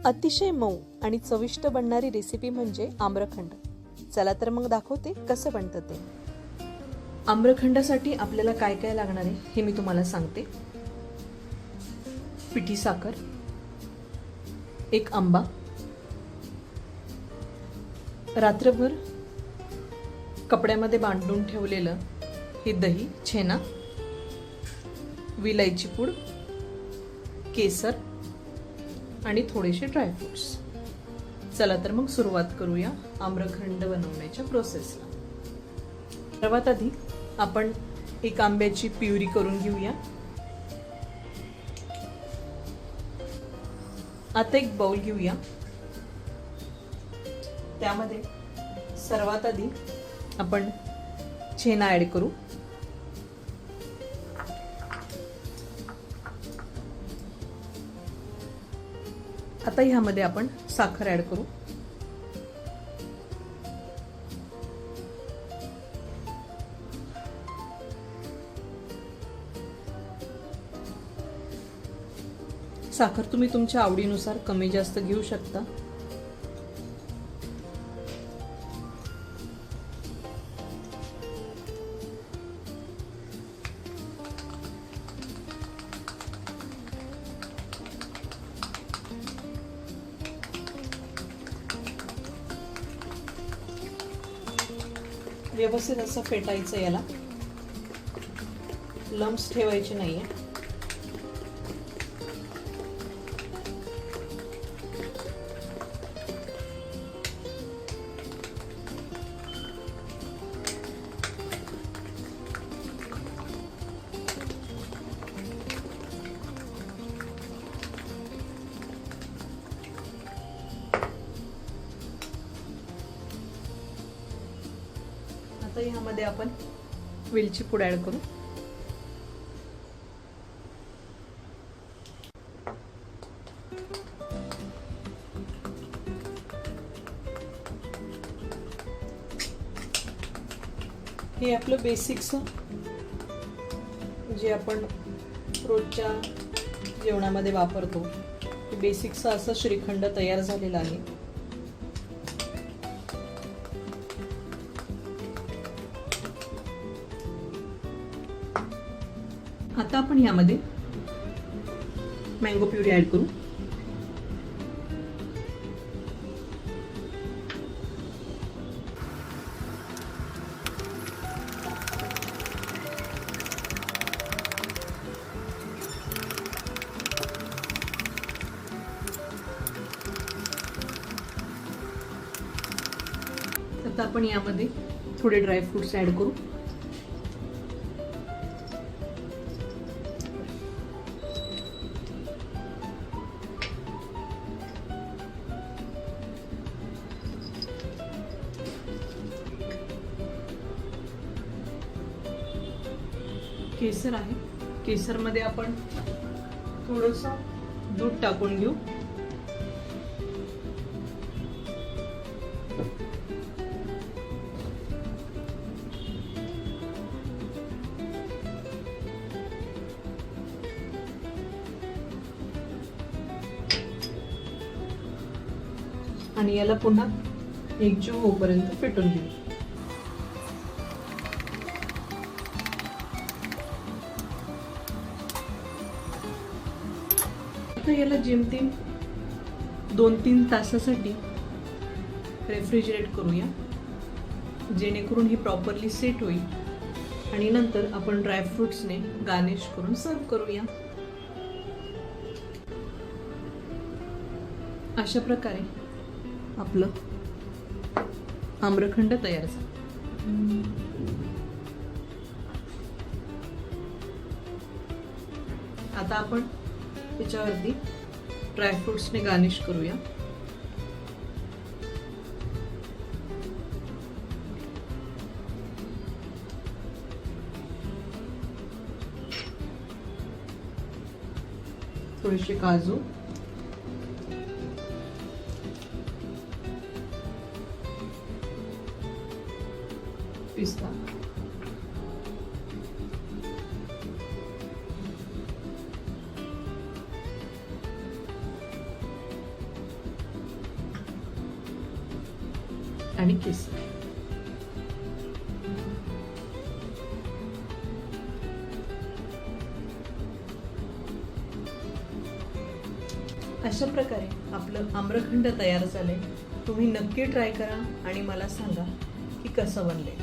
अतिशय मऊ आणि चविष्ट बनणारी रेसिपी म्हणजे आम्रखंड. चला तर मग दाखवते कसं बनतं ते. आम्रखंडासाठी आपल्याला काय काय लागणार आहे हे मी तुम्हाला सांगते. पिठी साखर, एक आंबा, रात्रभर कपड्यामध्ये बांधून ठेवलेलं हे दही, छेना, विलायची पूड, केसर आणि थोडेसे ड्रायफ्रुट्स. चला तर मग सुरुवात करूया आम्रखंड बनवण्याच्या प्रोसेसला. सर्वात आधी आपण एक आंब्याची प्युरी करून घेऊया. आता एक बाउल घेऊया. त्यामध्ये सर्वात आधी आपण छेना ऍड करू. आता ह्यामध्ये आपण साखर ऍड करू. साखर तुम्ही तुमच्या आवडीनुसार कमी जास्त घेऊ शकता. व्यवस्थित असं फेटायचं. याला लम्स ठेवायचे नाहीये. आता ह्यामध्ये आपण वेलची पूड ऍड करू. हे आपलं बेसिक्स जे आपण रोजच्या जेवणामध्ये वापरतो ते बेसिक्स असं श्रीखंड तयार झालेलं आहे. आता आपण यामध्ये मँगो प्युरी ऍड करू. आता आपण यामध्ये थोडे ड्रायफ्रुट्स ऍड करू. केसर आहे. केसरमध्ये आपण थोडंसं दूध टाकून घेऊ. आणि याला पुन्हा एकजीव होईपर्यंत फेटून घेऊ. याला जेमतेम 2-3 तासासाठी रेफ्रिजरेट करूया, जेणेकरून ही प्रॉपरली सेट होईल. आणि नंतर आपण ड्रायफ्रुट्सने गार्निश करून सर्व करूया. अशा प्रकारे आपलं आम्रखंड तयार झालं. आता आपण त्याच्यावरती ड्रायफ्रुट्सने गार्निश करूया. थोडेसे काजू, पिस्ता, आणि केसर. अशा प्रकारे आपलं आम्रखंड तयार झालंय. तुम्ही नक्की ट्राय करा आणि मला सांगा की कसं बनलंय.